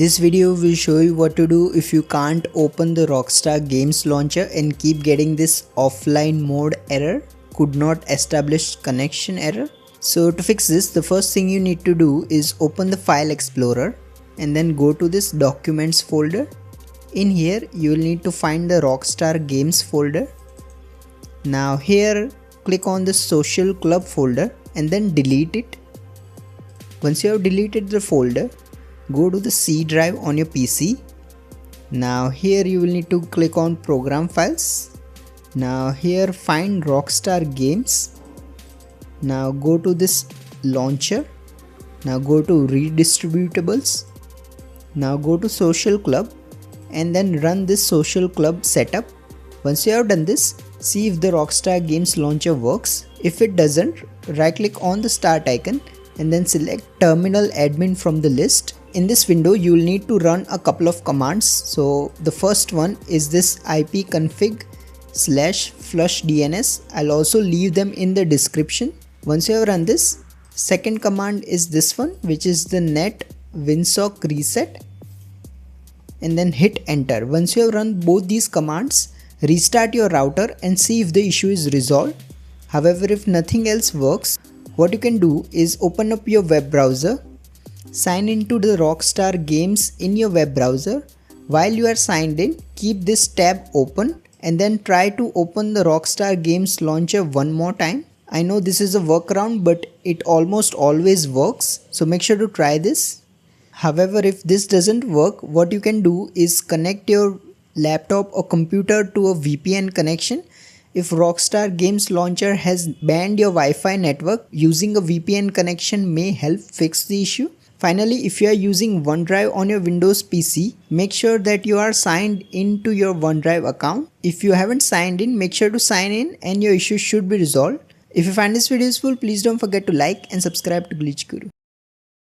This video will show you what to do if you can't open the Rockstar Games Launcher and keep getting this offline mode error, could not establish connection error. So to fix this, the first thing you need to do is open the file explorer and then go to this documents folder. In here you will need to find the Rockstar Games folder. Now here click on the social club folder and then delete it. Once you have deleted the folder, go to the C drive on your PC. Now here you will need to click on program files. Now here find Rockstar Games. Now go to this launcher. Now go to redistributables. Now go to social club and then run this social club setup. Once you have done this, see if the Rockstar Games Launcher works. If it doesn't, right click on the start icon and then select terminal admin from the list. In this window you will need to run a couple of commands. So the first one is this ipconfig /flushdns. I'll also leave them in the description. Once you have run this, second command is this one, which is the net winsock reset, and then hit enter. Once you have run both these commands, restart your router and see if the issue is resolved. However, if nothing else works, what you can do is open up your web browser, sign into the Rockstar Games in your web browser. While you are signed in, keep this tab open and then try to open the Rockstar Games Launcher one more time. I know this is a workaround, but it almost always works, so make sure to try this. However, if this doesn't work, what you can do is connect your laptop or computer to a VPN connection. If Rockstar Games Launcher has banned your Wi-Fi network, using a VPN connection may help fix the issue. Finally, if you are using OneDrive on your Windows PC, make sure that you are signed into your OneDrive account. If you haven't signed in, make sure to sign in and your issue should be resolved. If you find this video useful, please don't forget to like and subscribe to Glitch Guru.